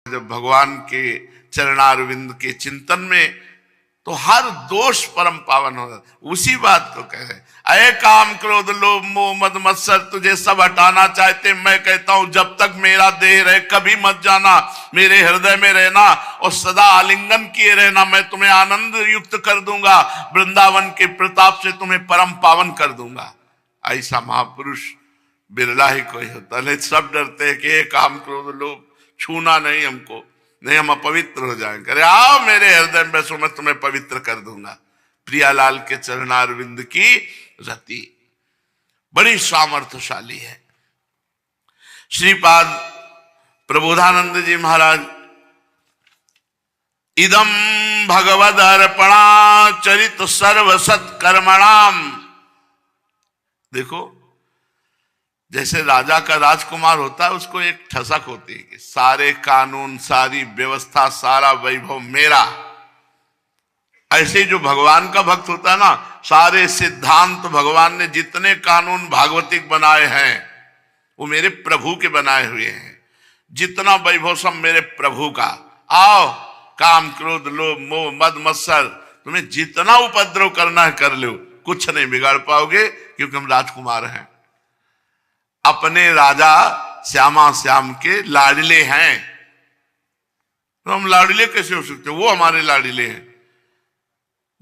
जब भगवान के चरणारविंद के चिंतन में तो हर दोष परम पावन हो जाता। उसी बात को कह रहे, अये काम क्रोध लोभ मोह मद मत्सर तुझे सब हटाना चाहते, मैं कहता हूं जब तक मेरा देह रहे कभी मत जाना, मेरे हृदय में रहना और सदा आलिंगन किए रहना। मैं तुम्हें आनंद युक्त कर दूंगा, वृंदावन के प्रताप से तुम्हें परम पावन कर दूंगा। ऐसा महापुरुष बिरला ही कोई होता। नहीं सब डरते हैं कि ये काम क्रोध लोभ छूना नहीं हमको, नहीं हम अपवित्र हो जाएंगे। अरे आओ मेरे हृदय में बैसो, मैं तुम्हें पवित्र कर दूंगा। प्रियालाल के चरणारविंद की रति बड़ी सामर्थ्यशाली है। श्रीपाद प्रबोधानंद जी महाराज, इदम भगवद अर्पणा चरित सर्व सत्कर्मणाम। देखो जैसे राजा का राजकुमार होता है, उसको एक ठसक होती है कि सारे कानून सारी व्यवस्था सारा वैभव मेरा। ऐसे जो भगवान का भक्त होता है ना, सारे सिद्धांत भगवान ने जितने कानून भागवतिक बनाए हैं वो मेरे प्रभु के बनाए हुए हैं। जितना वैभव सब मेरे प्रभु का। आओ काम क्रोध लोभ मोह मद मत्सर तुम्हें जितना उपद्रव करना है कर लो, कुछ नहीं बिगाड़ पाओगे, क्योंकि हम राजकुमार हैं, अपने राजा श्यामा श्याम के लाडले हैं। तो हम लाडले कैसे हो सकते? वो हमारे लाडले हैं,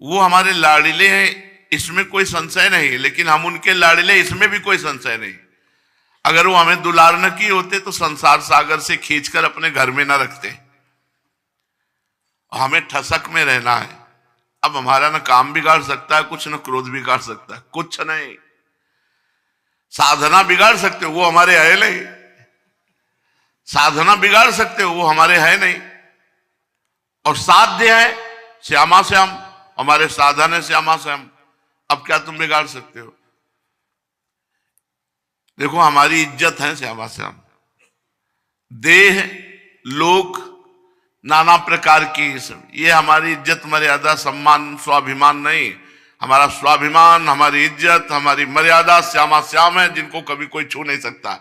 वो हमारे लाडले हैं, इसमें कोई संशय नहीं। लेकिन हम उनके लाडले, इसमें भी कोई संशय नहीं। अगर वो हमें दुलार न किए होते तो संसार सागर से खींचकर अपने घर में न रखते। हमें ठसक में रहना है। अब हमारा ना काम बिगाड़ सकता है कुछ, न क्रोध बिगाड़ सकता है कुछ नहीं। साधना बिगाड़ सकते हो, वो हमारे है नहीं। साधना बिगाड़ सकते हो, वो हमारे है नहीं। और साध्य है श्यामा श्याम, हमारे साधन है श्यामा श्याम। अब क्या तुम बिगाड़ सकते हो? देखो हमारी इज्जत है श्यामा श्याम। देह लोक नाना प्रकार की सब, ये हमारी इज्जत मर्यादा सम्मान स्वाभिमान नहीं। हमारा स्वाभिमान, हमारी इज्जत, हमारी मर्यादा श्यामा श्याम है, जिनको कभी कोई छू नहीं सकता।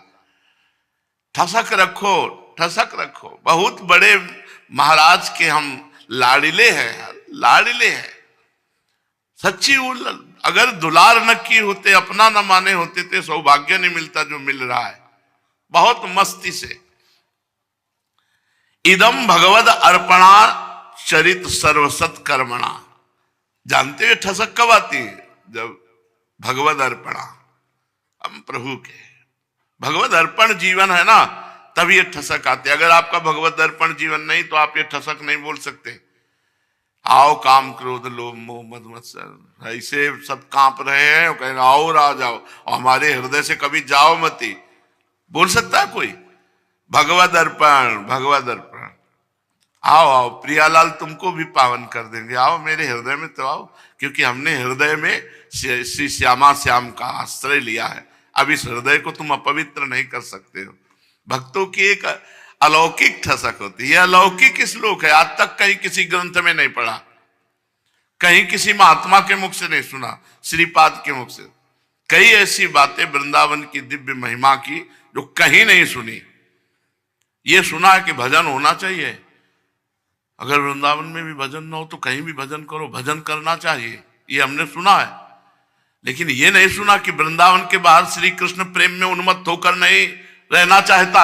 ठसक रखो, ठसक रखो। बहुत बड़े महाराज के हम लाडिले हैं, लाडिले हैं सच्ची। अगर दुलार न किए होते, अपना न माने होते तो सौभाग्य नहीं मिलता जो मिल रहा है। बहुत मस्ती से इदम भगवद अर्पणा चरित सर्वसत कर्मणा। जानते हो ठसक कब आती है? जब भगवद अर्पणा, हम प्रभु के भगवद अर्पण जीवन है ना, तब ये ठसक आती है। अगर आपका भगवद अर्पण जीवन नहीं तो आप ये ठसक नहीं बोल सकते। आओ काम क्रोध लोभ मोह मद मत्सर, ऐसे सब कांप रहे हैं, कहेंगे आओ आ जाओ, और हमारे हृदय से कभी जाओ मती। बोल सकता है कोई? भगवद अर्पण, भगवद अर्पण। आओ आओ प्रियालाल तुमको भी पावन कर देंगे, आओ मेरे हृदय में तो आओ, क्योंकि हमने हृदय में श्री श्यामा श्याम का आश्रय लिया है। अब इस हृदय को तुम अपवित्र नहीं कर सकते हो। भक्तों की एक अलौकिक ठसक होती है। अलौकिक श्लोक है, आज तक कहीं किसी ग्रंथ में नहीं पढ़ा, कहीं किसी महात्मा के मुख से नहीं सुना, श्रीपाद के मुख से। कई ऐसी बातें वृंदावन की दिव्य महिमा की जो कहीं नहीं सुनी। ये सुना है कि भजन होना चाहिए। अगर वृंदावन में भी भजन ना हो तो कहीं भी भजन करो, भजन करना चाहिए, ये हमने सुना है। लेकिन ये नहीं सुना कि वृंदावन के बाहर श्री कृष्ण प्रेम में उन्मत्त होकर नहीं रहना चाहता,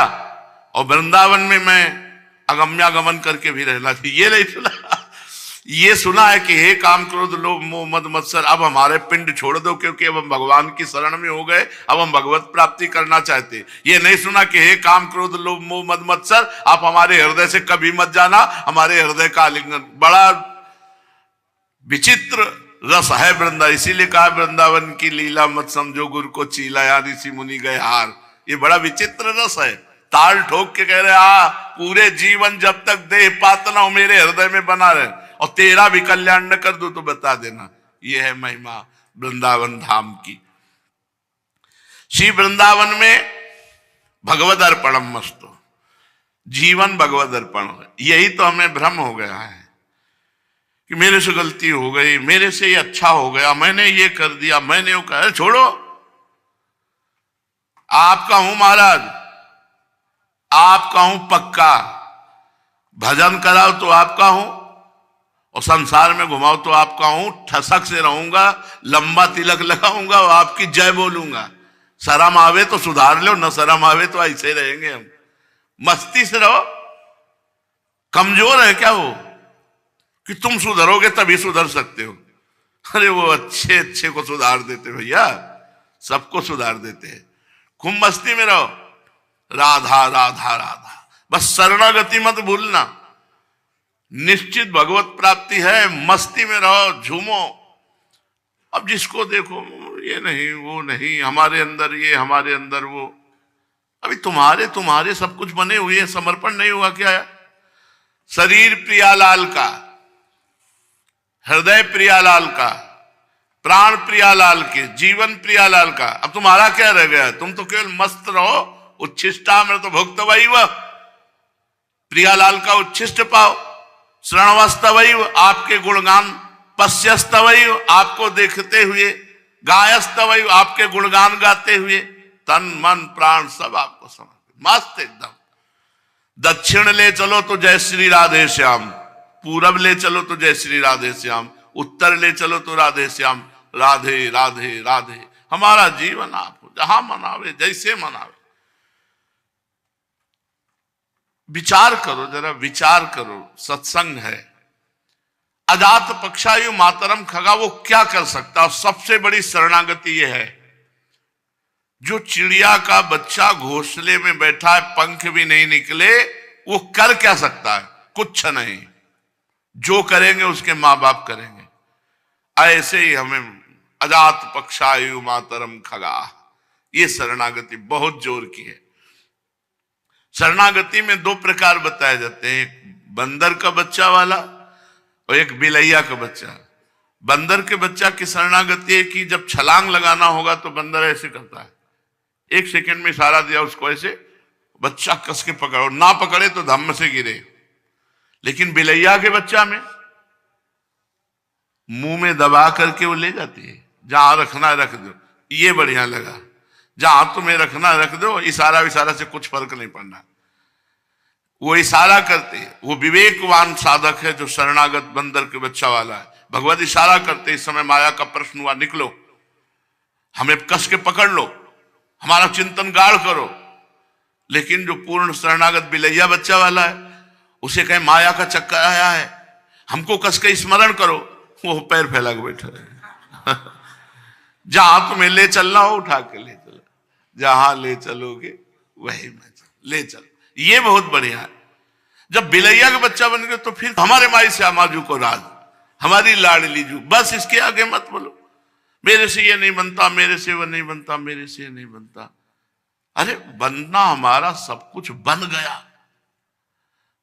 और वृंदावन में मैं अगम्यागमन करके भी रहना चाहिए, ये नहीं सुना। ये सुना है कि हे काम क्रोध लोभ मोह मद मत्सर, अब हमारे पिंड छोड़ दो, क्योंकि अब हम भगवान की शरण में हो गए, अब हम भगवत प्राप्ति करना चाहते। ये नहीं सुना कि हे काम क्रोध लोभ मोह मद मत्सर, आप हमारे हृदय से कभी मत जाना, हमारे हृदय का आलिंगन। बड़ा विचित्र रस है वृंदा। इसीलिए कहा वृंदावन की लीला मत समझो, गुरु को चीला या ऋषि मुनि गए हार। ये बड़ा विचित्र रस है। ताल ठोक के कह रहे पूरे जीवन जब तक देह पात ना हो मेरे हृदय में बना रहे, और तेरा भी कल्याण न कर दो तो बता देना। यह है महिमा वृंदावन धाम की। श्री वृंदावन में भगवद अर्पणम मस्तु, जीवन भगवद अर्पण हो। यही तो हमें भ्रम हो गया है कि मेरे से गलती हो गई, मेरे से ये अच्छा हो गया, मैंने ये कर दिया, मैंने वो कहा। छोड़ो, आपका हूं महाराज, आपका हूं पक्का। भजन कराओ तो आपका हूं, और संसार में घुमाओ तो आपका हूं। ठसक से रहूंगा, लंबा तिलक लगाऊंगा और आपकी जय बोलूंगा। शर्म आवे तो सुधार लो, न शर्म आवे तो ऐसे ही रहेंगे हम। मस्ती से रहो। कमजोर है क्या वो कि तुम सुधरोगे तभी सुधर सकते हो? अरे वो अच्छे अच्छे को सुधार देते भैया, सबको सुधार देते हैं। खूब मस्ती में रहो, राधा राधा राधा, बस शरणागति मत भूलना। निश्चित भगवत प्राप्ति है। मस्ती में रहो, झूमो। अब जिसको देखो ये नहीं वो नहीं, हमारे अंदर ये हमारे अंदर वो। अभी तुम्हारे तुम्हारे सब कुछ बने हुए हैं, समर्पण नहीं हुआ क्या है? शरीर प्रियालाल का, हृदय प्रियालाल का, प्राण प्रियालाल के, जीवन प्रियालाल का। अब तुम्हारा क्या रह गया? तुम तो केवल मस्त रहो। उच्छिष्टामृत भुक्तवैव, प्रियालाल का उच्छिष्ट पाओ। श्रणवस्तवैव, आपके गुणगान। पश्यस्तवैव, आपको देखते हुए। गायस्तवैव, आपके गुणगान गाते हुए। तन मन प्राण सब आपको समर्पित, मस्त एकदम। दक्षिण ले चलो तो जय श्री राधे श्याम, पूरब ले चलो तो जय श्री राधे श्याम, उत्तर ले चलो तो राधे श्याम। राधे राधे राधे। हमारा जीवन आप हो, जहां मनावे जैसे मनावे। विचार करो, जरा विचार करो। सत्संग है। अजात पक्षायु मातरम खगा, वो क्या कर सकता? सबसे बड़ी शरणागति ये है। जो चिड़िया का बच्चा घोंसले में बैठा है, पंख भी नहीं निकले, वो कर क्या सकता है? कुछ नहीं। जो करेंगे उसके मां बाप करेंगे। ऐसे ही हमें अजात पक्षायु मातरम खगा, ये शरणागति बहुत जोर की है। शरणागति में दो प्रकार बताए जाते हैं, एक बंदर का बच्चा वाला और एक बिलैया का बच्चा। बंदर के बच्चा की शरणागति है कि जब छलांग लगाना होगा तो बंदर ऐसे करता है, 1 सेकंड में इशारा दिया उसको, ऐसे बच्चा कस के पकड़ो, ना पकड़े तो धम्म से गिरे। लेकिन बिलैया के बच्चा में मुंह में दबा करके वो ले जाती है, जहां रखना रख दो। ये बढ़िया लगा, जहां तुम्हें रखना रख दो, इशारा विशारा से कुछ फर्क नहीं पड़ना। वो इशारा करते हैं, वो विवेकवान साधक है जो शरणागत बंदर के बच्चा वाला है। भगवत इशारा करते, इस समय माया का प्रश्न हुआ, निकलो, हमें कस के पकड़ लो, हमारा चिंतन गाढ़ करो। लेकिन जो पूर्ण शरणागत बिलैया बच्चा वाला है, उसे कहे माया का चक्कर आया है, हमको कस के स्मरण करो, वो पैर फैला के बैठा रहे। जहां तुम्हें ले चलना हो उठा के ले चलो, जहां ले चलोगे वही मैं ले चलो। ये बहुत बढ़िया है। जब बिलैया का बच्चा बन गए तो फिर हमारे माई श्यामा जू को राज, हमारी लाडली जू, बस इसके आगे मत बोलो मेरे से ये नहीं बनता, मेरे से वो नहीं बनता, मेरे से ये नहीं बनता। अरे बनना हमारा सब कुछ बन गया।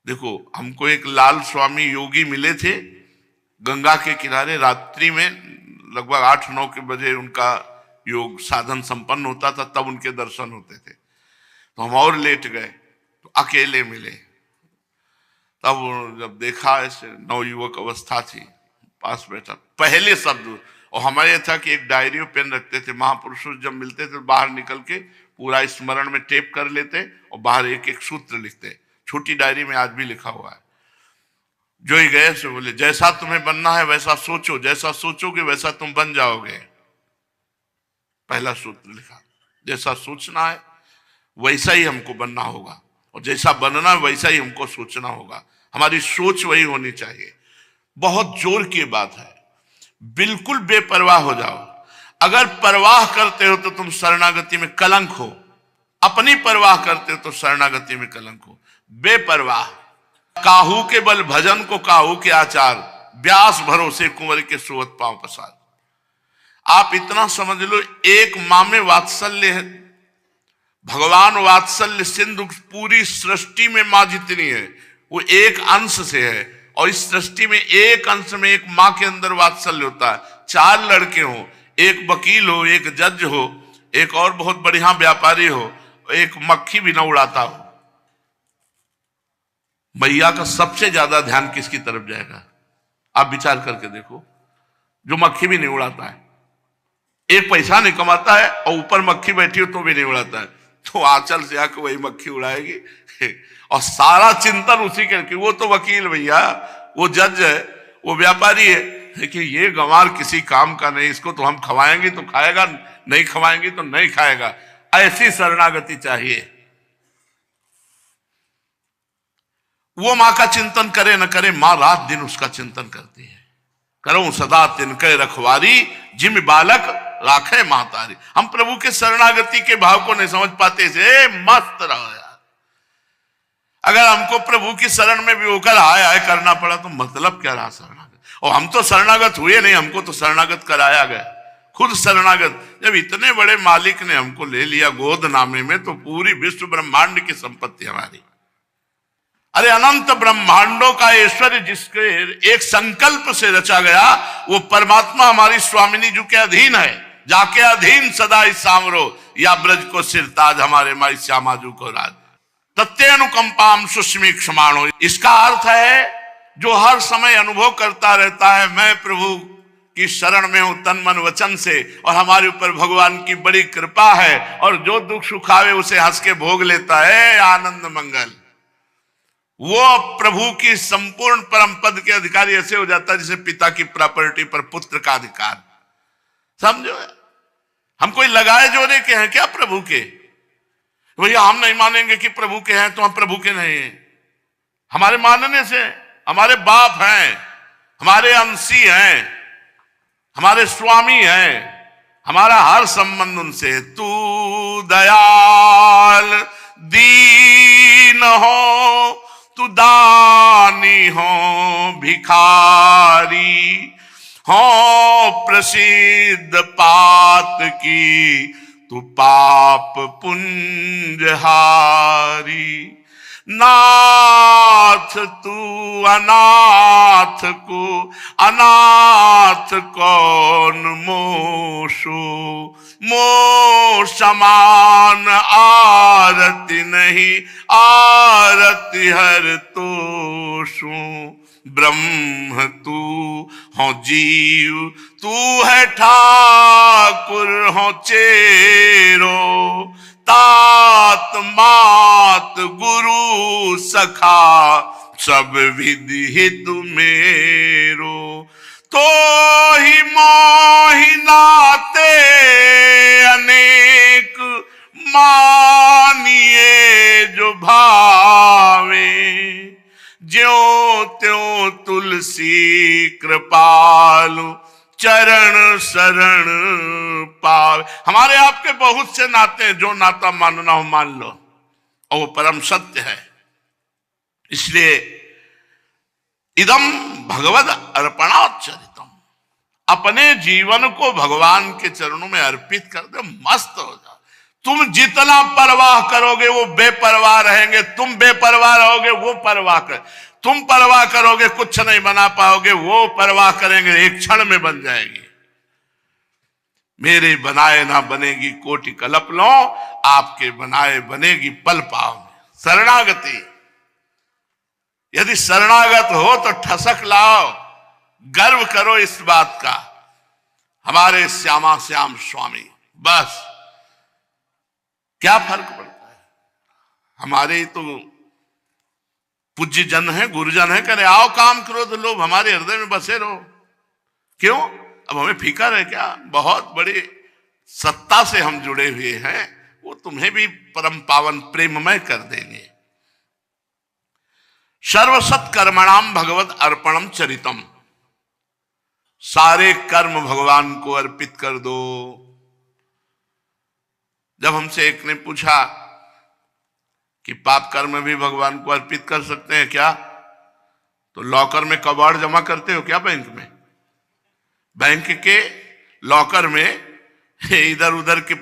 देखो, हमको एक लाल स्वामी योगी मिले थे गंगा के किनारे। रात्रि में लगभग 8-9 के बजे उनका योग साधन संपन्न होता था, तब उनके दर्शन होते थे। तो हम और लेट गए, तो अकेले मिले। तब जब देखा, ऐसे नवयुवक अवस्था थी, पास बैठा, पहले शब्द, और हमारे था कि एक डायरी में पेन रखते थे। महापुरुषों जब मिलते थे तो बाहर निकल के पूरा स्मरण में टेप कर लेते और बाहर एक एक सूत्र लिखते। छोटी डायरी में आज भी लिखा हुआ है। जो ही गए से बोले, जैसा तुम्हें बनना है वैसा सोचो, जैसा सोचोगे वैसा तुम बन जाओगे। पहला सूत्र लिखा, जैसा सोचना है वैसा ही हमको बनना होगा, और जैसा बनना है वैसा ही हमको सोचना होगा। हमारी सोच वही होनी चाहिए। बहुत जोर की बात है। बिल्कुल बेपरवाह हो जाओ। अगर परवाह करते हो तो तुम शरणागति में कलंक हो, अपनी परवाह करते हो तो शरणागति में कलंक हो। बेपरवाह। काहू के बल भजन को काहू के आचार, व्यास भरोसे कुंवर के सोवत पांव पसार। आप इतना समझ लो, एक मां में वात्सल्य है। भगवान वात्सल्य सिंधु, पूरी सृष्टि में मां जितनी है वो एक अंश से है, और इस सृष्टि में एक अंश में एक मां के अंदर वात्सल्य होता है। 4 लड़के हो, एक वकील हो, एक जज हो, एक और बहुत बढ़िया व्यापारी हो, एक मक्खी भी न उड़ाता हो। मैया का सबसे ज्यादा ध्यान किसकी तरफ जाएगा? आप विचार करके देखो। जो मक्खी भी नहीं उड़ाता है, एक पैसा नहीं कमाता है, और ऊपर मक्खी बैठी हो तो भी नहीं उड़ाता है, तो आंचल से आके वही मक्खी उड़ाएगी और सारा चिंतन उसी के, कि वो तो वकील भैया, वो जज है, वो व्यापारी है, लेकिन ये गंवार किसी काम का नहीं, इसको तो हम खवाएंगे तो खाएगा, नहीं खवाएंगे तो नहीं खाएगा। ऐसी शरणागति चाहिए। वो मां का चिंतन करे न करे, मां रात दिन उसका चिंतन करती है। करो सदा तिनके रखवारी, जिम बालक राखे महतारी। हम प्रभु के शरणागति के भाव को नहीं समझ पाते से मस्त रहो यार। अगर हमको प्रभु की शरण में भी होकर हाय हाय करना पड़ा तो मतलब क्या रहा शरणागत। और हम तो शरणागत हुए नहीं, हमको तो शरणागत कराया गया, खुद शरणागत। जब इतने बड़े मालिक ने हमको ले लिया गोद नामे में, तो पूरी विश्व ब्रह्मांड की संपत्ति हमारी। अरे अनंत ब्रह्मांडों का ऐश्वर्य जिसके एक संकल्प से रचा गया, वो परमात्मा हमारी स्वामिनी जी के अधीन है। जाके अधीन सदा ही सांवरो, या ब्रज को सिरताज हमारे माई श्यामाजू को राज। तत्तेनुकंपाम सुस्मी क्षमाणो, इसका अर्थ है जो हर समय अनुभव करता रहता है मैं प्रभु की शरण में हूं तन मन वचन से, और हमारे ऊपर भगवान की बड़ी कृपा है, और जो दुख सुख आवे उसे हंस के भोग लेता है, आनंद मंगल। वो प्रभु की संपूर्ण परम पद के अधिकारी ऐसे हो जाता है जैसे पिता की प्रॉपर्टी पर पुत्र का अधिकार। समझो, हम कोई लगाए जोड़े के हैं क्या प्रभु के? भैया हम नहीं मानेंगे कि प्रभु के हैं तो हम प्रभु के नहीं हैं। हमारे मानने से हमारे बाप हैं, हमारे अंशी हैं, हमारे स्वामी हैं, हमारा हर संबंध उनसे। तू दयाल दीन हो, तू दानी हो भिखारी हो, प्रसिद्ध पात की तू पाप पुंजहारी। नाथ तू अनाथ को अनाथ कौन मोशो, मो समान आरती नहीं आरती हर तोषो। ब्रह्म तू हो जीव तू है ठाकुर हो चेरो, तात मात गुरु सखा सब विधि हित मेरो। तो ही मोहि नाते अनेक मानिए जो भावे, ज्यों त्यों तुलसी कृपालु चरण शरण पावे। हमारे आपके बहुत से नाते हैं, जो नाता मानना हो मान लो, और वो परम सत्य है। इसलिए इदम भगवद अर्पणाचरितम, अपने जीवन को भगवान के चरणों में अर्पित कर दो, मस्त हो जाओ। तुम जितना परवाह करोगे वो बेपरवाह रहेंगे, तुम बेपरवाह रहोगे वो परवाह कर। तुम परवाह करोगे कुछ नहीं बना पाओगे, वो परवाह करेंगे एक क्षण में बन जाएगी। मेरे बनाए ना बनेगी कोटि कल्प लो, आपके बनाए बनेगी पल पाओ में। शरणागति, यदि शरणागत हो तो ठसक लाओ, गर्व करो इस बात का, हमारे श्यामा श्याम स्वामी। बस क्या फर्क पड़ता है? हमारे तो पूज्य जन है, गुरुजन है, करे आओ काम क्रोध लोभ हमारे हृदय में बसे रहो। क्यों? अब हमें फीका है क्या? बहुत बड़ी सत्ता से हम जुड़े हुए हैं, वो तुम्हें भी परम पावन प्रेममय कर देंगे। सर्वसत कर्मणाम भगवत अर्पणम चरितम, सारे कर्म भगवान को अर्पित कर दो। जब हमसे एक ने पूछा कि पाप कर्म भी भगवान को अर्पित कर सकते हैं क्या, तो लॉकर में कबाड़ जमा करते हो क्या? बैंक में, बैंक के लॉकर में इधर उधर के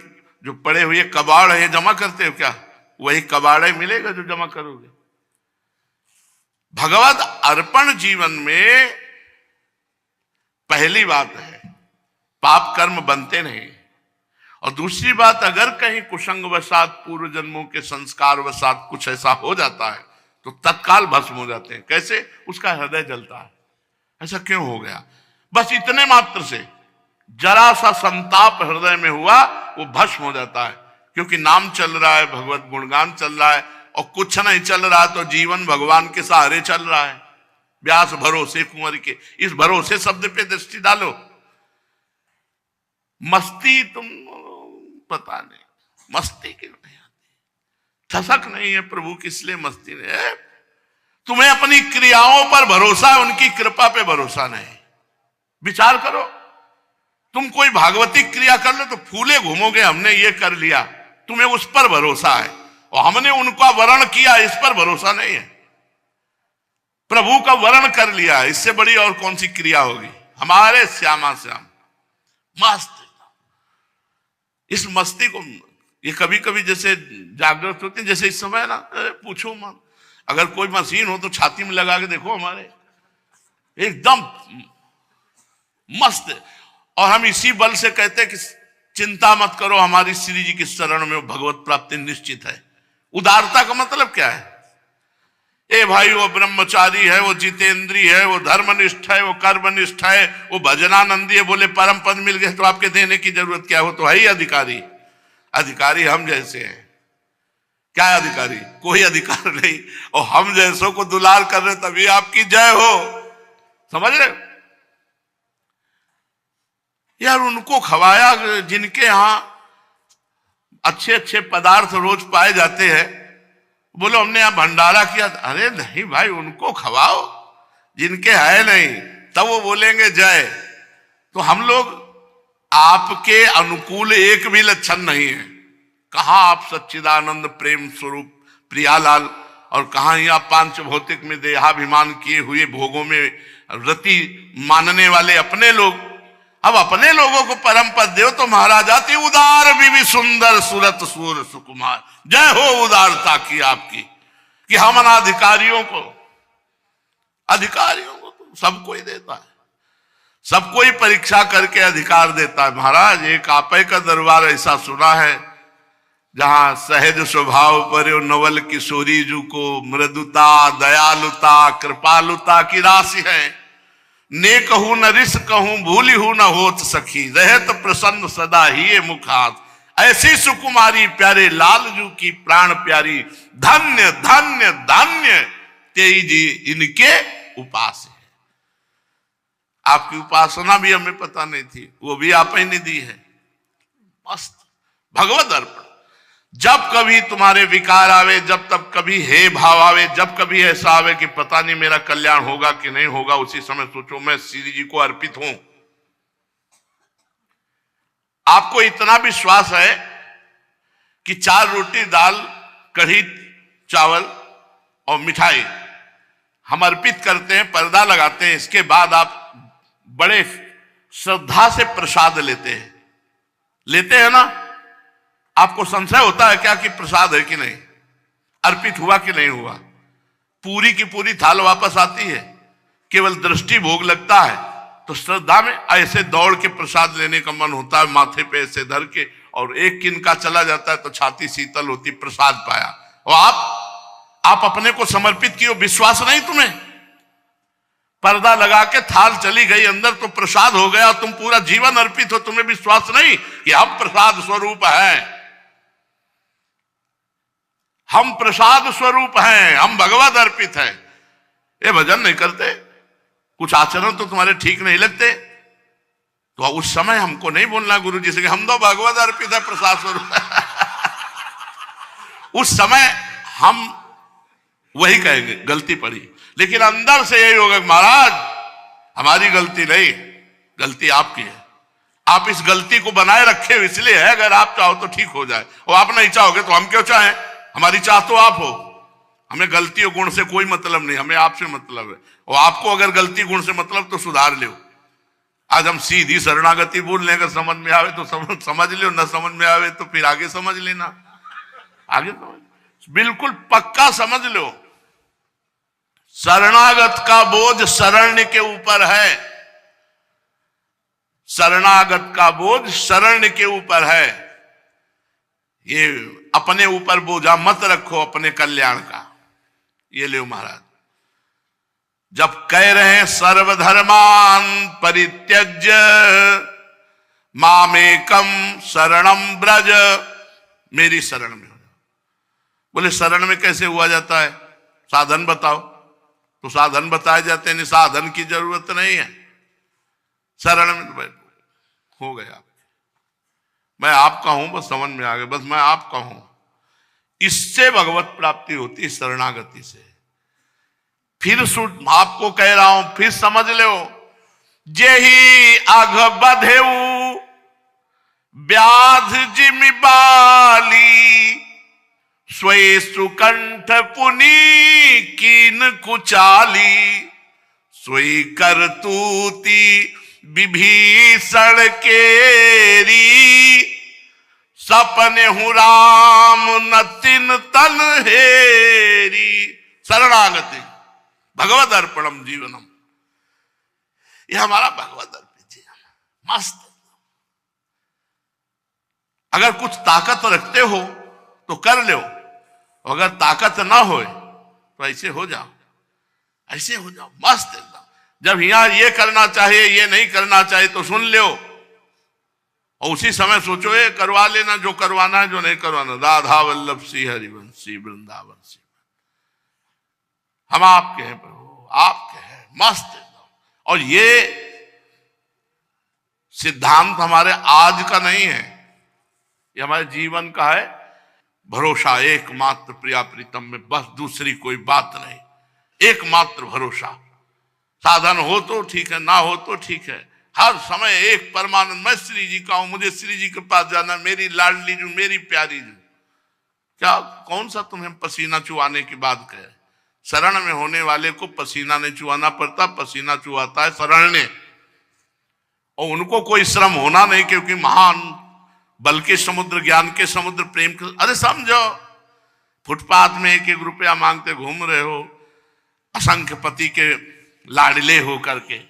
जो पड़े हुए कबाड़ है जमा करते हो क्या? वही कबाड़ ही मिलेगा जो जमा करोगे। भगवत अर्पण जीवन में पहली बात है, पाप कर्म बनते नहीं। और दूसरी बात, अगर कहीं कुसंग वसात पूर्व जन्मों के संस्कार वसात कुछ ऐसा हो जाता है तो तत्काल भस्म हो जाते हैं। कैसे? उसका हृदय जलता है। ऐसा क्यों हो गया? बस इतने मात्र से जरा सा संताप हृदय में हुआ, वो भस्म हो जाता है। क्योंकि नाम चल रहा है, भगवत गुणगान चल रहा है, और कुछ नहीं चल रहा तो जीवन भगवान के सहारे चल रहा है। व्यास भरोसे कुंवर के, इस भरोसे शब्द पे दृष्टि डालो। मस्ती तुम पता नहीं, मस्ती क्यों नहीं आती, ठसक नहीं है प्रभु की, इसलिए मस्ती नहीं है। तुम्हें अपनी क्रियाओं पर भरोसा है, उनकी कृपा पे भरोसा नहीं। विचार करो, तुम कोई भागवतिक क्रिया कर लो तो फूले घूमोगे, हमने ये कर लिया, तुम्हें उस पर भरोसा है, और हमने उनका वर्ण किया, इस पर भरोसा नहीं है। प्रभु का वर्ण कर लिया, इससे बड़ी और कौन सी क्रिया होगी। हमारे श्यामा श्याम मस्त, इस मस्ती को ये कभी कभी जैसे जागृत होते हैं, जैसे इस समय ना पूछो मत, अगर कोई मशीन हो तो छाती में लगा के देखो, हमारे एकदम मस्त। और हम इसी बल से कहते हैं कि चिंता मत करो, हमारी श्री जी की शरण में भगवत प्राप्ति निश्चित है। उदारता का मतलब क्या है? ए भाई, वो ब्रह्मचारी है, वो जितेंद्री है, वो धर्मनिष्ठ है, वो कर्मनिष्ठ है, वो भजनानंदी है, बोले परम पद मिल गए तो आपके देने की जरूरत क्या हो, तो है ही अधिकारी। अधिकारी हम जैसे हैं, क्या अधिकारी? कोई अधिकार नहीं, और हम जैसों को दुलार कर रहे तभी आपकी जय हो, समझ रहे यार। उनको खवाया जिनके यहां अच्छे अच्छे पदार्थ रोज पाए जाते हैं, बोलो हमने यहां भंडारा किया, अरे नहीं भाई, उनको खवाओ जिनके है नहीं, तब वो बोलेंगे जय। तो हम लोग आपके अनुकूल एक भी लक्षण नहीं है। कहां आप सच्चिदानंद प्रेम स्वरूप प्रियालाल, और कहां ही आप पांच भौतिक में देहाभिमान किए हुए भोगों में रति मानने वाले अपने लोग। अब अपने लोगों को परम पद दो तो महाराज आती उदार भी सुंदर सुरत सूर सुकुमार। जय हो उदारता की आपकी, कि हम अनाधिकारियों को, अधिकारियों को तो सबको ही देता है, सबको ही परीक्षा करके अधिकार देता है। महाराज एक आपे का दरबार ऐसा सुना है जहां सहज स्वभाव पर नवल किशोरी जू को मृदुता दयालुता कृपालुता की राशि है। ने कहूं न रिस कहूं भूली हूं न होत सखी, रहत प्रसन्न सदा ही मुखात। ऐसी सुकुमारी प्यारे लालजू की प्राण प्यारी, धन्य धन्य धन्य तेई जी इनके उपास है। आपकी उपासना भी हमें पता नहीं थी, वो भी आप ही ने दी है। मस्त भगवत अर्पण। जब कभी तुम्हारे विकार आवे, जब तब कभी हे भाव आवे, जब कभी ऐसा आवे कि पता नहीं मेरा कल्याण होगा कि नहीं होगा, उसी समय सोचो मैं श्री जी को अर्पित हूं। आपको इतना विश्वास है कि 4 रोटी दाल कढ़ी चावल और मिठाई हम अर्पित करते हैं, पर्दा लगाते हैं, इसके बाद आप बड़े श्रद्धा से प्रसाद लेते हैं ना। आपको संशय होता है क्या कि प्रसाद है कि नहीं, अर्पित हुआ कि नहीं हुआ? पूरी की पूरी थाल वापस आती है, केवल दृष्टि भोग लगता है। तो श्रद्धा में ऐसे दौड़ के प्रसाद लेने का मन होता है, माथे पे ऐसे धर के, और एक किनका चला जाता है तो छाती शीतल होती, प्रसाद पाया। और आप अपने को समर्पित किए, विश्वास नहीं तुम्हें? पर्दा लगा के थाल चली गई अंदर तो प्रसाद हो गया, तुम पूरा जीवन अर्पित हो, तुम्हें विश्वास नहीं कि हम प्रसाद स्वरूप हैं, हम प्रसाद स्वरूप हैं, हम भगवत अर्पित हैं। ये भजन नहीं करते, कुछ आचरण तो तुम्हारे ठीक नहीं लगते, तो उस समय हमको नहीं बोलना गुरु जी से कि हम तो भगवत अर्पित है, प्रसाद स्वरूप है। उस समय हम वही कहेंगे गलती पड़ी, लेकिन अंदर से यही होगा महाराज हमारी गलती नहीं, गलती आपकी है। आप इस गलती को बनाए रखे इसलिए है, अगर आप चाहो तो ठीक हो जाए, और आप नहीं चाहोगे तो हम क्यों चाहें? हमारी चाह तो आप हो, हमें गलती और गुण से कोई मतलब नहीं, हमें आपसे मतलब है। और आपको अगर गलती गुण से मतलब तो सुधार लो। आज हम सीधी शरणागति बोल लें, अगर समझ में आवे तो समझ लो, न समझ में आवे तो फिर आगे समझ लेना, आगे समझ, बिल्कुल पक्का समझ लो। शरणागत का बोझ शरण्य के ऊपर है, शरणागत का बोझ शरण्य के ऊपर है। ये अपने ऊपर बोझा मत रखो अपने कल्याण का। ये ले महाराज, जब कह रहे हैं सर्वधर्मान परित्यज्य मामेकम शरणम ब्रज, मेरी शरण में हो जाओ। बोले शरण में कैसे हुआ जाता है, साधन बताओ। तो साधन बताए जाते हैं, साधन की जरूरत नहीं है, शरण में बैठो, हो गया। मैं आपका हूं, बस समझ में आ गया, बस मैं आपका हूं। इससे भगवत प्राप्ति होती है, शरणागति से। फिर आपको कह रहा हूं, फिर समझ लो। जेहि अघ बधेऊ व्याध जिमि बाली, स्वय सुकंठ पुनि कीन कुचाली, सोई करतूती विभीषण केरी, सपने हूं राम न तिन तन हेरी। शरणागति भगवद अर्पणम जीवनम, ये हमारा भगवद अर्पित जीवन मस्त। अगर कुछ ताकत रखते हो तो कर लो, अगर ताकत ना हो तो ऐसे हो जाओ, ऐसे हो जाओ मस्त एकदम। जब यहां ये करना चाहिए, ये नहीं करना चाहिए तो सुन लो, और उसी समय सोचो ये करवा लेना जो करवाना है, जो नहीं करवाना। राधा वल्लभ श्री हरिवंशी वृंदावन सी, हम आपके हैं प्रभु, आपके हैं मस्त एकदम। और ये सिद्धांत हमारे आज का नहीं है, ये हमारे जीवन का है। भरोसा एकमात्र प्रिया प्रीतम में, बस दूसरी कोई बात नहीं, एकमात्र भरोसा। साधन हो तो ठीक है, ना हो तो ठीक है, हर समय एक परमानंद। मैं श्री जी का हूं, मुझे श्री जी के पास जाना, मेरी लाडली जू, मेरी प्यारी जू। क्या कौन सा तुम्हें पसीना चुआने की बात कहे? शरण में होने वाले को पसीना नहीं चुआना पड़ता, पसीना चुआता है शरण ने। और उनको कोई श्रम होना नहीं, क्योंकि महान बल के समुद्र, ज्ञान के समुद्र, प्रेम के। अरे समझो, फुटपाथ में एक एक रुपया मांगते घूम रहे हो, असंख्य पति के लाडले हो करके,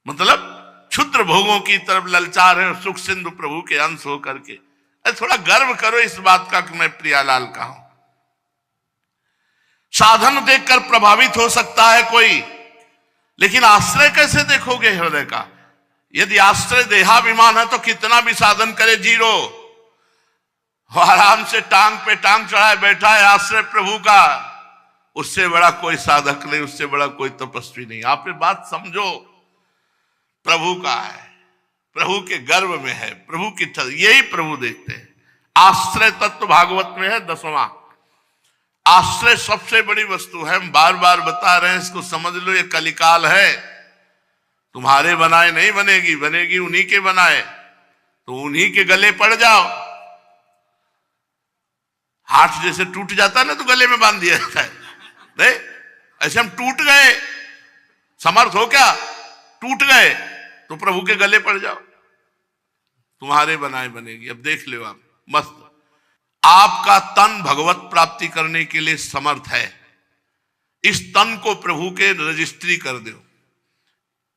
मतलब क्षुद्र भोगों की तरफ ललचा रहे हो, सुख सिंधु प्रभु के अंश हो करके। अरे थोड़ा गर्व करो इस बात का कि मैं प्रियालाल का हूं। साधन देखकर प्रभावित हो सकता है कोई, लेकिन आश्रय कैसे देखोगे हृदय का? यदि आश्रय देहाभिमान है तो कितना भी साधन करे जीरो, आराम से टांग पे टांग चढ़ाए बैठा है आश्रय प्रभु का, उससे बड़ा कोई साधक नहीं, उससे बड़ा कोई तपस्वी नहीं। आप ये बात समझो, प्रभु का है, प्रभु के गर्भ में है, प्रभु की यही प्रभु देखते हैं। आश्रय तत्व भागवत में है 10वां। आश्रय सबसे बड़ी वस्तु है, हम बार बार बता रहे हैं, इसको समझ लो। ये कलिकाल है, तुम्हारे बनाए नहीं बनेगी, बनेगी उन्हीं के बनाए, तो उन्हीं के गले पड़ जाओ। हाथ जैसे टूट जाता है ना तो गले में बांध दिया जाता है, नहीं ऐसे हम टूट गए, समर्थ हो क्या, टूट गए तो प्रभु के गले पड़ जाओ, तुम्हारे बनाए बनेगी। अब देख लो आप मस्त, आपका तन भगवत प्राप्ति करने के लिए समर्थ है। इस तन को प्रभु के रजिस्ट्री कर दो।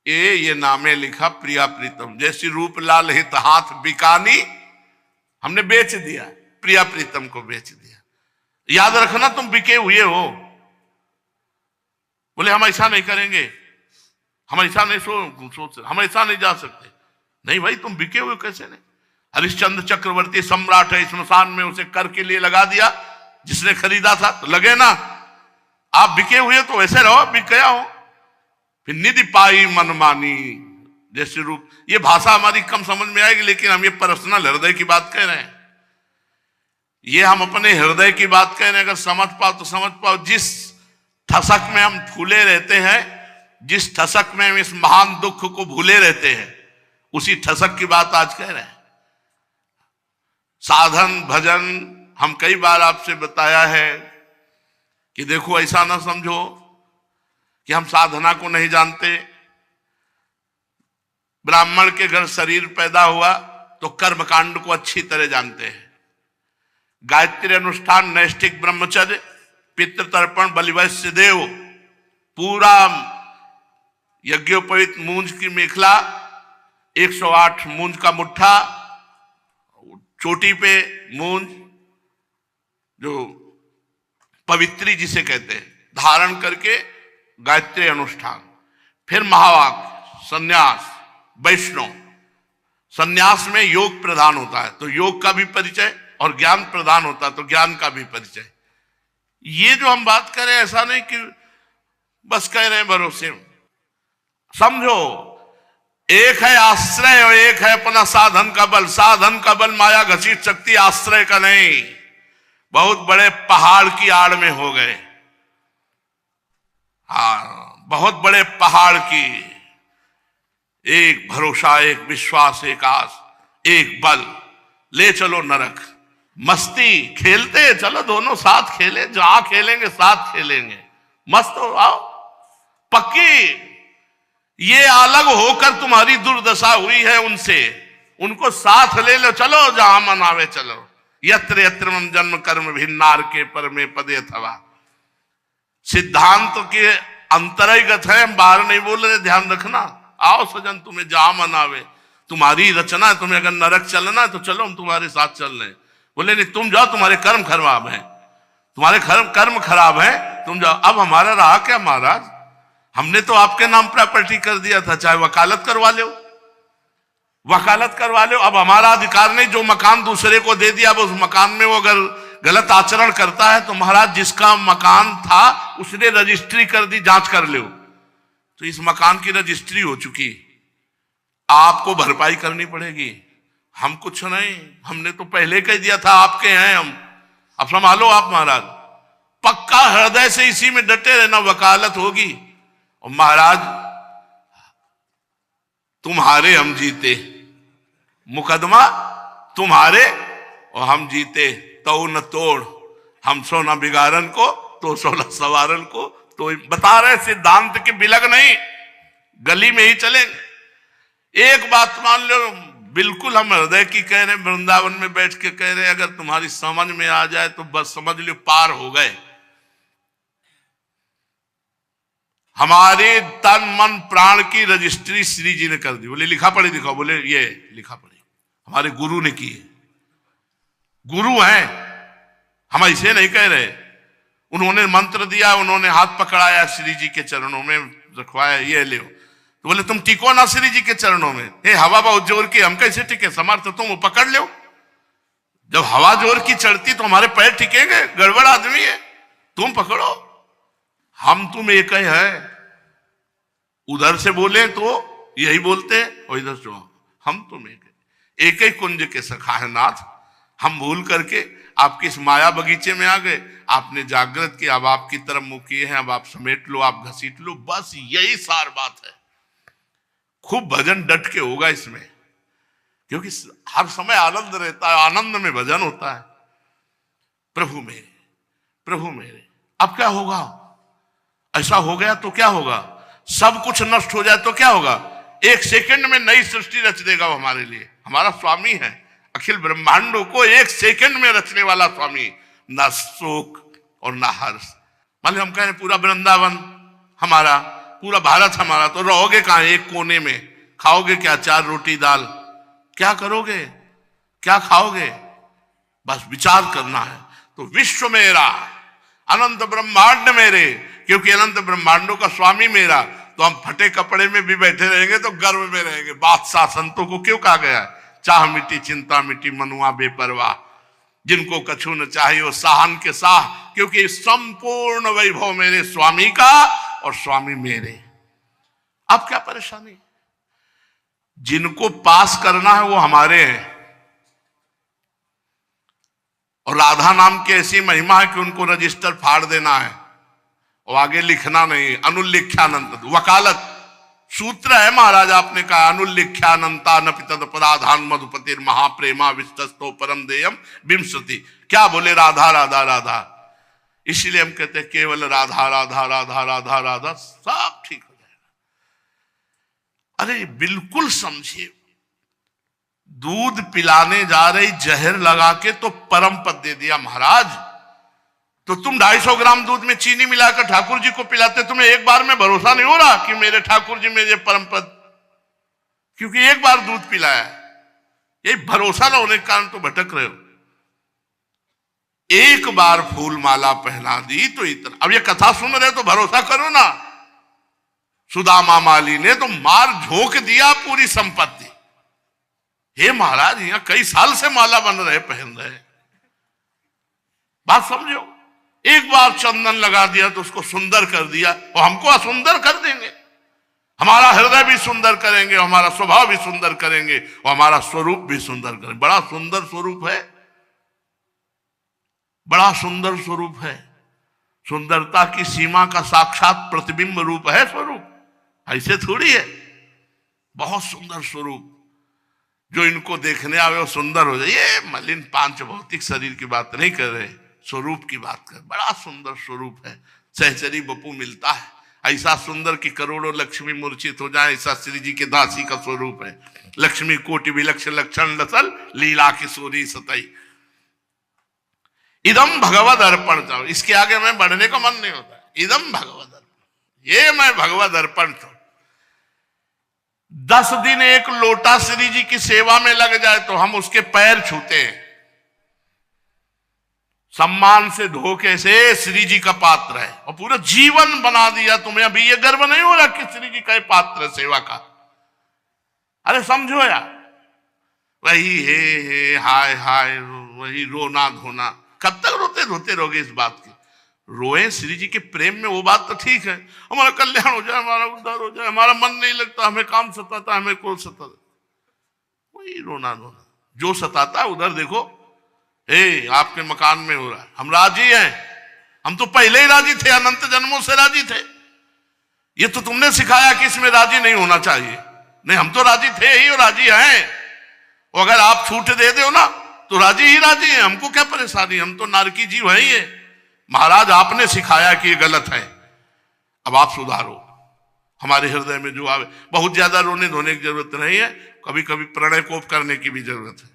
ये नामे लिखा प्रिया प्रीतम, जैसी रूप लाल हित हाथ बिकानी, हमने बेच दिया, प्रिया प्रीतम को बेच दिया। याद रखना तुम बिके हुए हो। बोले हम ऐसा नहीं करेंगे, हम ऐसा नहीं सोच, हम ऐसा नहीं जा सकते। नहीं भाई, तुम बिके हुए कैसे नहीं? हरिश्चंद्र चक्रवर्ती सम्राट है, स्मशान में उसे कर के लिए लगा दिया, जिसने खरीदा था तो लगे ना। आप बिके हुए तो वैसे रहो, बिक गया हो। फिर निधि पाई मनमानी, जैसे रूप। ये भाषा हमारी कम समझ में आएगी, लेकिन हम ये पर्सनल हृदय की बात कह रहे हैं, ये हम अपने हृदय की बात कह रहे हैं। अगर समझ पाओ तो समझ पाओ। जिस ठसक में हम फूले रहते हैं, जिस ठसक में हम इस महान दुख को भूले रहते हैं, उसी ठसक की बात आज कह रहे हैं। साधन भजन, हम कई बार आपसे बताया है कि देखो ऐसा ना समझो कि हम साधना को नहीं जानते। ब्राह्मण के घर शरीर पैदा हुआ तो कर्मकांड को अच्छी तरह जानते हैं। गायत्री अनुष्ठान, नैष्ठिक ब्रह्मचर्य, पितृतर्पण, बलिवैश्य देव, पूरा यज्ञोपवीत मूंज की मेखला, 108 मूंज का मुट्ठा, चोटी पे मूंज जो पवित्री जिसे कहते हैं, धारण करके गायत्री अनुष्ठान। फिर महावाक्य, सन्यास, वैष्णव। सन्यास में योग प्रधान होता है, तो योग का भी परिचय, और ज्ञान प्रदान होता तो ज्ञान का भी परिचय। ये जो हम बात करें ऐसा नहीं कि बस कह रहे हैं भरोसे। समझो, एक है आश्रय और एक है अपना साधन का बल। साधन का बल माया घसीट सकती, आश्रय का नहीं। बहुत बड़े पहाड़ की आड़ में हो गए, हाँ, बहुत बड़े पहाड़ की। एक भरोसा, एक विश्वास, एक आस, एक बल, ले चलो नरक। मस्ती खेलते चलो, दोनों साथ खेले, जहां खेलेंगे साथ खेलेंगे, मस्त हो आओ। पक्की ये अलग होकर तुम्हारी दुर्दशा हुई है उनसे, उनको साथ ले लो, चलो जहां मनावे चलो। यत्र यत्र मम जन्म कर्म भिन्नार के पर में पदे अथवा। सिद्धांत के अंतर्गत है, हम बाहर नहीं बोल रहे, ध्यान रखना। आओ सजन, तुम्हें जहां मनावे, तुम्हारी रचना है। तुम्हें अगर नरक चलना है तो चलो, हम तुम्हारे साथ चल रहे हैं। बोले नहीं, तुम जाओ, तुम्हारे कर्म खराब हैं, तुम्हारे कर्म खराब हैं, तुम जाओ। अब हमारा रहा क्या महाराज? हमने तो आपके नाम प्रॉपर्टी कर दिया था, चाहे वकालत करवा लो, वकालत करवा लो। अब हमारा अधिकार नहीं, जो मकान दूसरे को दे दिया, अब उस मकान में वो अगर गलत आचरण करता है तो महाराज जिसका मकान था उसने रजिस्ट्री कर दी, जांच कर लो, तो इस मकान की रजिस्ट्री हो चुकी, आपको भरपाई करनी पड़ेगी। हम कुछ नहीं, हमने तो पहले कह दिया था आपके हैं हम, अब संभालो आप महाराज। पक्का हृदय से इसी में डटे रहना, वकालत होगी। और महाराज तुम्हारे हम जीते, मुकदमा तुम्हारे और हम जीते, तो न तोड़ हम सो न बिगाड़न को, तो सो न सवारन को। तो बता रहे सिद्धांत के बिलग नहीं, गली में ही चलेंगे। एक बात मान लो, बिल्कुल हम हृदय की कह रहे हैं, वृंदावन में बैठ के कह रहे हैं, अगर तुम्हारी समझ में आ जाए तो बस समझ लो पार हो गए। हमारे तन मन प्राण की रजिस्ट्री श्री जी ने कर दी। बोले लिखा पढ़ी दिखाओ, बोले ये लिखा पढ़ी हमारे गुरु ने की है। गुरु हैं हम, ऐसे नहीं कह रहे। उन्होंने मंत्र दिया, उन्होंने हाथ पकड़ाया, श्री जी के चरणों में रखवाया, ये ले। तो बोले तुम टिको ना श्री जी के चरणों में। हे हवा बहुत जोर की, हम कैसे टिके? समर्थ तुम वो पकड़ लो। जब हवा जोर की चढ़ती तो हमारे पैर टिकेंगे? गड़बड़ आदमी है, तुम पकड़ो। हम तुम एक ही है। उधर से बोले तो यही बोलते हैं, और इधर से हम तुम एक ही कुंज के सखा है नाथ। हम भूल करके आपके इस माया बगीचे में आ गए, आपने जागृत किया, अब आपकी तरफ मुंह किए हैं, अब आप समेट लो, आप घसीट लो, बस यही सार बात है। खूब भजन डट के होगा इसमें, क्योंकि हर समय आनंद रहता है, आनंद में भजन होता है। प्रभु मेरे, प्रभु मेरे। अब क्या होगा? ऐसा हो गया तो क्या होगा? सब कुछ नष्ट हो जाए तो क्या होगा? एक सेकंड में नई सृष्टि रच देगा वो हमारे लिए। हमारा स्वामी है, अखिल ब्रह्मांडों को एक सेकंड में रचने वाला स्वामी। ना शोक और ना हर्ष। मान लो हम कहें पूरा वृंदावन हमारा, पूरा भारत हमारा, तो रहोगे कहां? एक कोने में। खाओगे क्या? 4 रोटी दाल। क्या करोगे? क्या खाओगे? बस विचार करना है। तो विश्व मेरा, अनंत ब्रह्मांड मेरे, क्योंकि अनंत ब्रह्मांडों का स्वामी मेरा। तो हम फटे कपड़े में भी बैठे रहेंगे तो गर्व में रहेंगे। बादशाह संतों को क्यों कहा गया? चाह मिटी चिंता मिटी मनुआ बेपरवाह, जिनको कछु न चाहिए वो साहन के साह, क्योंकि संपूर्ण वैभव मेरे स्वामी का और स्वामी मेरे। अब क्या परेशानी? जिनको पास करना है वो हमारे हैं। और राधा नाम की ऐसी महिमा है कि उनको रजिस्टर फाड़ देना है और आगे लिखना नहीं। अनुल्लिख्यानंत वकालत सूत्र है महाराज, आपने कहा अनुल्लिख्यानंता न पितद पराधान मधुपतिर महाप्रेमा विस्तस्तो परम देयम विंशति। क्या बोले? राधा राधा राधा। इसलिए हम कहते हैं केवल राधा राधा राधा राधा राधा, सब ठीक हो जाएगा। अरे बिल्कुल समझिए, दूध पिलाने जा रही जहर लगा के तो परम पद दे दिया महाराज। तो तुम 250 ग्राम दूध में चीनी मिलाकर ठाकुर जी को पिलाते, तुम्हें एक बार में भरोसा नहीं हो रहा कि मेरे ठाकुर जी मेरे परम पद, क्योंकि एक बार दूध पिलाया। ये भरोसा न होने के कारण तो भटक रहे हो। एक बार फूल माला पहना दी तो इतना। अब ये कथा सुन रहे हो तो भरोसा करो ना। सुदामा माली ने तो मार झोंक दिया पूरी संपत्ति। हे महाराज, यहां कई साल से माला बन रहे, पहन रहे, बात समझो, एक बार चंदन लगा दिया तो उसको सुंदर कर दिया, वो हमको असुंदर कर देंगे? हमारा हृदय भी सुंदर करेंगे, हमारा स्वभाव भी सुंदर करेंगे, और हमारा स्वरूप भी सुंदर करेंगे। बड़ा सुंदर स्वरूप है, बड़ा सुंदर स्वरूप है। सुंदरता की सीमा का साक्षात प्रतिबिंब रूप है स्वरूप, ऐसे थोड़ी है। बहुत सुंदर स्वरूप, जो इनको देखने आवे वो सुंदर हो जाए। ये मलिन पांच भौतिक शरीर की बात नहीं कर रहे, स्वरूप की बात कर। बड़ा सुंदर स्वरूप है, सहचरी बपू मिलता है ऐसा सुंदर कि करोड़ों लक्ष्मी मूर्छित हो जाए, ऐसा श्री जी के दासी का स्वरूप है। लक्ष्मी कोटि विलक्षण लक्षण लसल लीला किशोरी सतई, इदम भगवद अर्पण। चाहो इसके आगे मैं बढ़ने का मन नहीं होता। इदम भगवद अर्पण, ये मैं भगवद अर्पण। 10 दिन एक लोटा श्री जी की सेवा में लग जाए तो हम उसके पैर छूते हैं, सम्मान से धोखे से श्री जी का पात्र है, और पूरा जीवन बना दिया। तुम्हें अभी ये गर्व नहीं हो रहा कि श्री जी का पात्र सेवा का? अरे समझो यार, वही हे हाय हाय, वही रोना धोना। कब तक रोते धोते रहोगे इस बात की? रोए श्री जी के प्रेम में, वो बात तो ठीक है, हमारा कल्याण हो जाए, हमारा उद्धार हो जाए, हमारा मन नहीं लगता, हमें काम सताता, हमें क्रोध सताता, वही रोना धोना। जो सताता है उधर देखो, आपके मकान में हो रहा है, हम राजी हैं, हम तो पहले ही राजी थे, अनंत जन्मों से राजी थे। ये तो तुमने सिखाया कि इसमें राजी नहीं होना चाहिए। नहीं, हम तो राजी थे ही और राजी हैं। और अगर आप छूट दे दो ना तो राजी ही राजी है, हमको क्या परेशानी, हम तो नारकी जीव है ही है। महाराज आपने सिखाया कि ये गलत है, अब आप सुधारो। हमारे हृदय में जो आवे, बहुत ज्यादा रोने धोने की जरूरत नहीं है, कभी कभी प्रणय कोप करने की भी जरूरत है,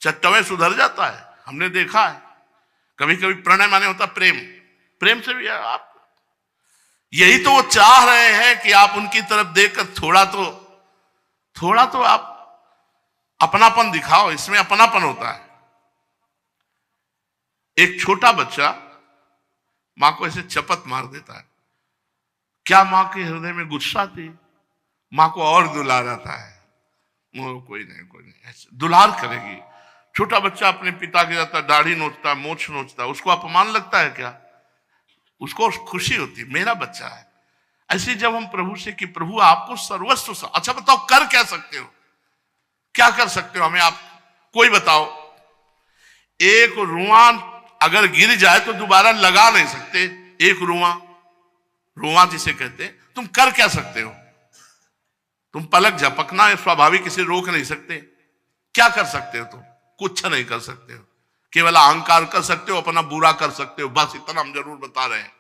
चट्टवे सुधर जाता है। हमने देखा है कभी कभी प्रणय माने होता प्रेम, प्रेम से भी आप, यही तो वो चाह रहे हैं कि आप उनकी तरफ देखकर थोड़ा तो आप अपनापन दिखाओ। इसमें अपनापन होता है। एक छोटा बच्चा मां को ऐसे चपत मार देता है, क्या मां के हृदय में गुस्सा थी? मां को और दुलाराता है, कोई नहीं ऐसे दुलार करेगी। छोटा बच्चा अपने पिता के जाता, दाढ़ी नोचता, मोछ नोचता, उसको अपमान लगता है क्या? उसको खुशी होती, मेरा बच्चा है। ऐसे जब हम प्रभु से कि प्रभु आपको सर्वस्व, अच्छा बताओ कर क्या सकते हो, क्या कर सकते हो हमें आप कोई बताओ। एक रुआं अगर गिर जाए तो दोबारा लगा नहीं सकते, एक रुआं जिसे कहते हैं, तुम कर क्या सकते हो? तुम पलक झपकना स्वाभाविक, इसे रोक नहीं सकते। क्या कर सकते हो तुम? कुछ नहीं कर सकते हो, केवल अहंकार कर सकते हो, अपना बुरा कर सकते हो, बस इतना हम जरूर बता रहे हैं।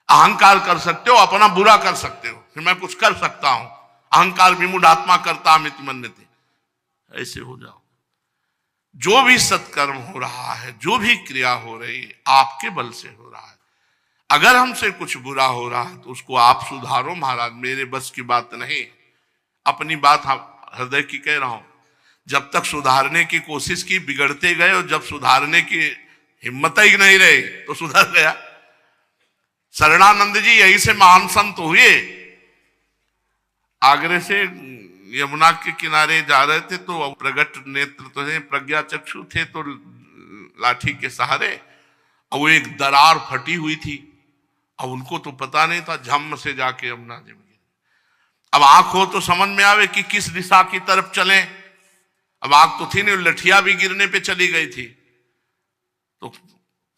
अहंकार कर सकते हो, अपना बुरा कर सकते हो, फिर मैं कुछ कर सकता हूं। अहंकार विमूढ़ात्मा करता मिति मन्यते, ऐसे हो जाओ। जो भी सत्कर्म हो रहा है, जो भी क्रिया हो रही है, आपके बल से हो रहा है। अगर हमसे कुछ बुरा हो रहा है तो उसको आप सुधारो महाराज, मेरे बस की बात नहीं। अपनी बात हृदय की कह रहा हूं। जब तक सुधारने की कोशिश की बिगड़ते गए, और जब सुधारने की हिम्मत ही नहीं रही तो सुधर गया। शरणानंद जी यही से महान संत हुए। आगरे से यमुना के किनारे जा रहे थे तो प्रगट नेत्र तो है, प्रज्ञा चक्षु थे, तो लाठी के सहारे, और वो एक दरार फटी हुई थी। अब उनको तो पता नहीं था, झम से जाके यमुना जी में। अब आंख हो तो समझ में आवे कि किस दिशा की तरफ चले। अब आंख तो थी नहीं, लठिया भी गिरने पे चली गई थी। तो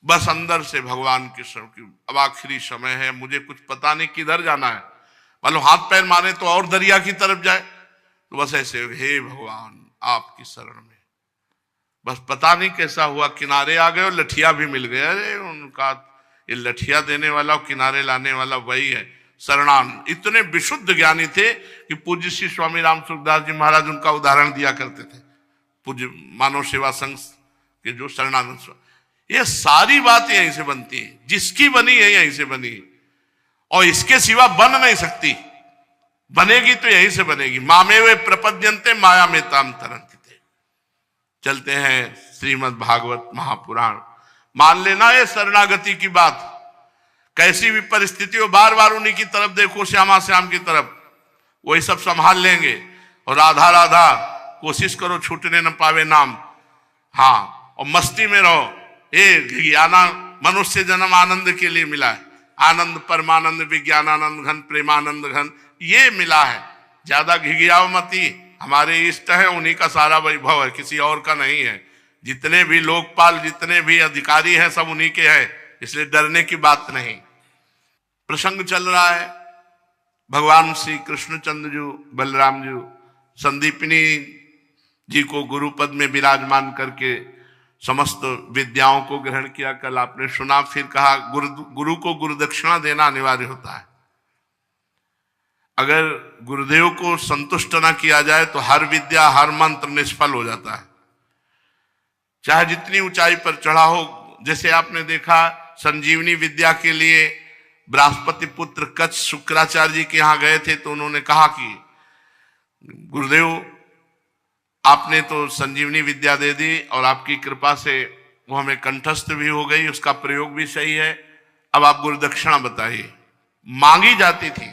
बस अंदर से भगवान की अब आखिरी समय है, मुझे कुछ पता नहीं किधर जाना है, मालूम हाथ पैर मारे तो और दरिया की तरफ जाए। तो बस ऐसे, हे भगवान आपकी शरण में। बस पता नहीं कैसा हुआ, किनारे आ गए और लठिया भी मिल गए। अरे उनका ये लठिया देने वाला और किनारे लाने वाला वही है, शरणान। इतने विशुद्ध ज्ञानी थे कि पूज्य श्री स्वामी राम सुखदास जी महाराज उनका उदाहरण दिया करते थे, पूज्य मानव सेवा संघ के जो शरणानंद। ये सारी बातें यहीं से बनती है, जिसकी बनी है यहीं से बनी, और इसके सिवा बन नहीं सकती। बनेगी तो यहीं से बनेगी। मामे वे प्रपद्यंते माया में ताम तरंते। चलते हैं श्रीमद् भागवत महापुराण। मान लेना ये शरणागति की बात, कैसी भी परिस्थिति हो बार बार उन्हीं की तरफ देखो, श्यामा श्याम की तरफ, वही सब संभाल लेंगे। और राधा राधा कोशिश करो छूटने न पावे नाम। हाँ, और मस्ती में रहो, ये ज्ञाना मनुष्य जन्म आनंद के लिए मिला है, आनंद परमानंद विज्ञानानंद घन प्रेमानंद घन, ये मिला है। ज्यादा घिघियाओ मती, हमारे इष्ट है, उन्हीं का सारा वैभव है, किसी और का नहीं है। जितने भी लोकपाल, जितने भी अधिकारी हैं, सब उन्हीं के हैं, इसलिए डरने की बात नहीं। प्रसंग चल रहा है, भगवान श्री कृष्णचंद्र जी, बलराम जी संदीपिनी जी को गुरु पद में विराजमान करके समस्त विद्याओं को ग्रहण किया। कल आपने सुना, फिर कहा गुरु को गुरु दक्षिणा देना अनिवार्य होता है। अगर गुरुदेव को संतुष्ट न किया जाए तो हर विद्या, हर मंत्र निष्फल हो जाता है, चाहे जितनी ऊंचाई पर चढ़ा हो। जैसे आपने देखा, संजीवनी विद्या के लिए बृहस्पति पुत्र कच्छ शुक्राचार्य जी के यहाँ गए थे, तो उन्होंने कहा कि गुरुदेव आपने तो संजीवनी विद्या दे दी और आपकी कृपा से वो हमें कंठस्थ भी हो गई, उसका प्रयोग भी सही है, अब आप गुरुदक्षिणा बताइए। मांगी जाती थी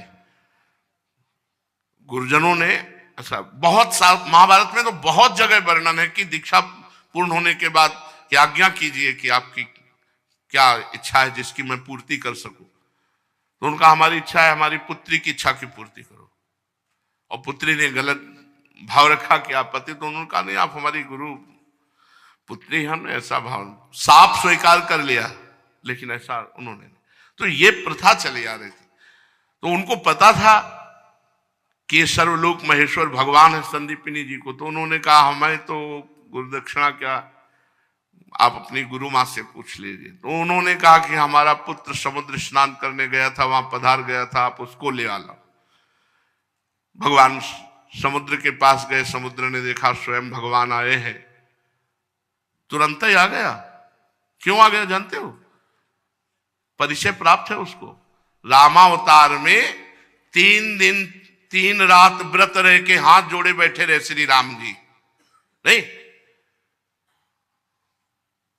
गुरुजनों ने। ऐसा बहुत सा महाभारत में तो बहुत जगह वर्णन है कि दीक्षा पूर्ण होने के बाद कि आज्ञा कीजिए कि आपकी क्या इच्छा है जिसकी मैं पूर्ति कर सकूं। तो उनका हमारी इच्छा है हमारी पुत्री की इच्छा की पूर्ति करो। और पुत्री ने गलत भाव रखा कि आप पति, तो उन्होंने कहा नहीं आप हमारी गुरु पुत्री हैं, ऐसा भाव साफ स्वीकार कर लिया, लेकिन ऐसा उन्होंने नहीं। तो ये प्रथा चली आ रही थी। तो उनको पता था कि सर्वलोक महेश्वर भगवान है संदीपिनी जी को, तो उन्होंने कहा हमें तो गुरुदक्षिणा क्या, आप अपनी गुरु माँ से पूछ लीजिए। तो उन्होंने कहा कि हमारा पुत्र समुद्र स्नान करने गया था, वहां पधार गया था, आप उसको ले आना। भगवान समुद्र के पास गए, समुद्र ने देखा स्वयं भगवान आए हैं, तुरंत ही आ गया। क्यों आ गया जानते हो? परिचय प्राप्त है उसको। रामावतार में 3 दिन 3 रात व्रत रह के हाथ जोड़े बैठे रहे श्री राम जी, नहीं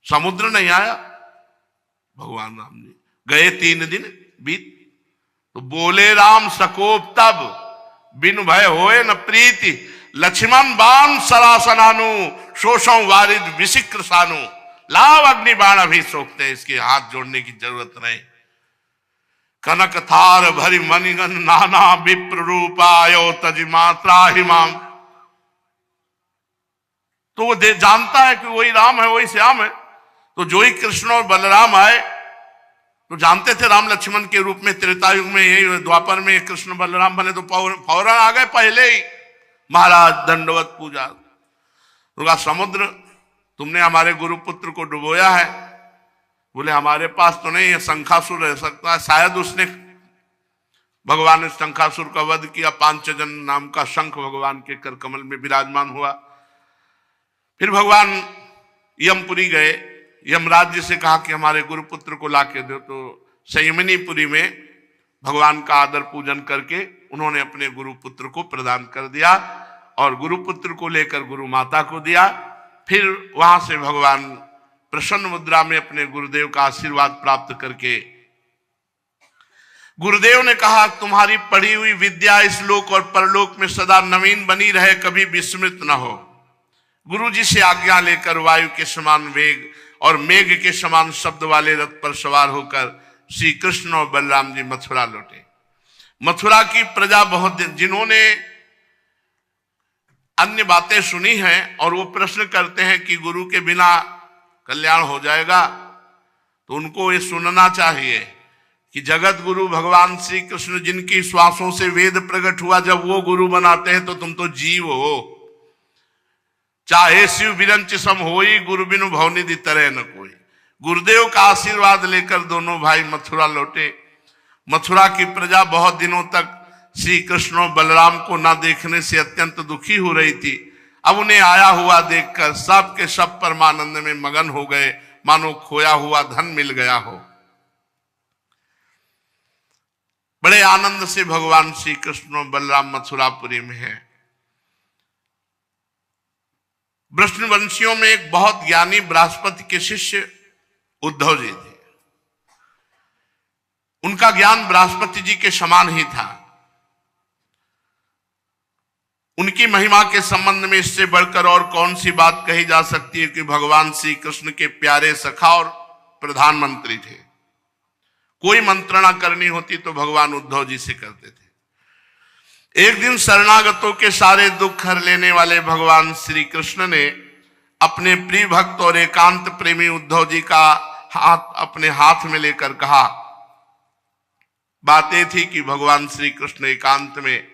समुद्र नहीं आया, भगवान राम जी गए 3 दिन बीत। तो बोले राम सकोप तब बिन भय होए न प्रीति, लक्ष्मण बाण सरासनानु शोषण वारिद विशिक्र सानु, लाव अग्नि बाण अभी सोखते, इसके हाथ जोड़ने की जरूरत नहीं। कनक थार भरी मणिगन नाना विप्र रूपायो तज मात्रा हिमाम। तो वो जानता है कि वही राम है, वही श्याम है। तो जो ही कृष्ण और बलराम आए तो जानते थे राम लक्ष्मण के रूप में, त्रेता युग में यही द्वापर में कृष्ण बलराम बने, तो फौरन आ गए पहले ही, महाराज दंडवत पूजा। तो कहा समुद्र तुमने हमारे गुरुपुत्र को डुबोया है। बोले हमारे पास तो नहीं है, शंखासुर रह सकता है, शायद उसने, भगवान ने शंखासुर का वध किया, पांचजन नाम का शंख भगवान के कर कमल में विराजमान हुआ। फिर भगवान यमपुरी गए, यमराज से कहा कि हमारे गुरुपुत्र को लाके दो। तो संयमनीपुरी में भगवान का आदर पूजन करके उन्होंने अपने गुरुपुत्र को प्रदान कर दिया और गुरुपुत्र को लेकर गुरु माता को दिया। फिर वहां से भगवान प्रसन्न मुद्रा में अपने गुरुदेव का आशीर्वाद प्राप्त करके गुरुदेव ने कहा तुम्हारी पढ़ी हुई विद्या इस लोक और परलोक में सदा नवीन बनी रहे, कभी विस्मृत न हो। गुरु जी से आज्ञा लेकर वायु के समान वेग और मेघ के समान शब्द वाले रथ पर सवार होकर श्री कृष्ण और बलराम जी मथुरा लौटे। मथुरा की प्रजा बहुत, जिन्होंने अन्य बातें सुनी हैं और वो प्रश्न करते हैं कि गुरु के बिना कल्याण हो जाएगा, तो उनको ये सुनना चाहिए कि जगत गुरु भगवान श्री कृष्ण जिनकी श्वासों से वेद प्रकट हुआ, जब वो गुरु बनाते हैं तो तुम तो जीव हो। चाहे शिव विरंच सम होई, गुरु बिनु भवनिधि तरह न कोई। गुरुदेव का आशीर्वाद लेकर दोनों भाई मथुरा लौटे। मथुरा की प्रजा बहुत दिनों तक श्री कृष्ण और बलराम को न देखने से अत्यंत दुखी हो रही थी। अब उन्हें आया हुआ देखकर सब के सब परमानंद में मगन हो गए, मानो खोया हुआ धन मिल गया हो। बड़े आनंद से भगवान श्री कृष्ण और बलराम मथुरापुरी में है। वृष्णवंशियों में एक बहुत ज्ञानी बृहस्पति के शिष्य उद्धव जी थे। उनका ज्ञान बृहस्पति जी के समान ही था। उनकी महिमा के संबंध में इससे बढ़कर और कौन सी बात कही जा सकती है कि भगवान श्री कृष्ण के प्यारे सखा और प्रधानमंत्री थे। कोई मंत्रणा करनी होती तो भगवान उद्धव जी से करते थे। एक दिन शरणागतों के सारे दुख हर लेने वाले भगवान श्री कृष्ण ने अपने प्रिय भक्त और एकांत प्रेमी उद्धव जी का हाथ अपने हाथ में लेकर कहा। बात यह थी कि भगवान श्री कृष्ण एकांत में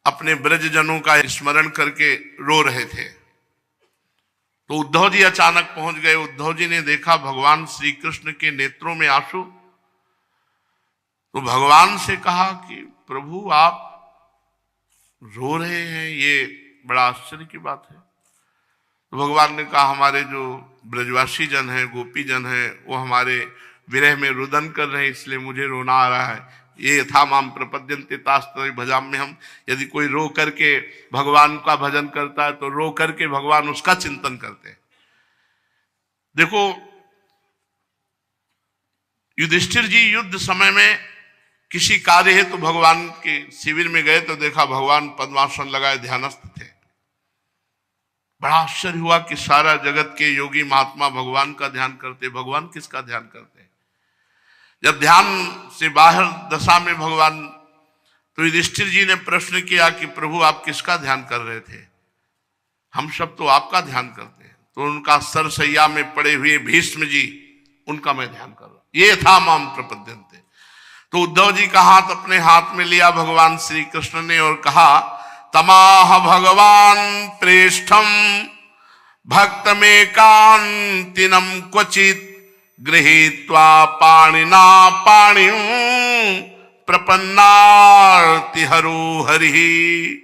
अपने ब्रजजनों का स्मरण करके रो रहे थे। तो उद्धव जी अचानक पहुंच गए। उद्धव जी ने देखा भगवान श्री कृष्ण के नेत्रों में आंसू। तो भगवान से कहा कि प्रभु आप रो रहे हैं, ये बड़ा आश्चर्य की बात है। तो भगवान ने कहा हमारे जो ब्रजवासी जन हैं, गोपी जन हैं, वो हमारे विरह में रुदन कर रहे हैं, इसलिए मुझे रोना आ रहा है। ये यथा माम प्रपद्यन्ते तास्तै भजाम में हम, यदि कोई रो करके भगवान का भजन करता है तो रो करके भगवान उसका चिंतन करते हैं। देखो युधिष्ठिर जी युद्ध समय में किसी कार्य है तो भगवान के शिविर में गए तो देखा भगवान पद्मासन लगाए ध्यानस्थ थे। बड़ा आश्चर्य हुआ कि सारा जगत के योगी महात्मा भगवान का ध्यान करते, भगवान किसका ध्यान करते। जब ध्यान से बाहर दशा में भगवान, तो युधिष्ठिर जी ने प्रश्न किया कि प्रभु आप किसका ध्यान कर रहे थे। हम सब तो आपका ध्यान करते हैं। तो उनका सरसैया में पड़े हुए भीष्म जी, उनका मैं ध्यान कर रहा हूं। ये था माम प्रपद्यन्ते। तो उद्धव जी का हाथ अपने हाथ में लिया भगवान श्री कृष्ण ने और कहा तमाह भगवान प्रेष्ठम भक्तमेकांतिनम क्वचित गृहीत्वा पाणिना पाणिं प्रपन्नार्ति हरो हरि।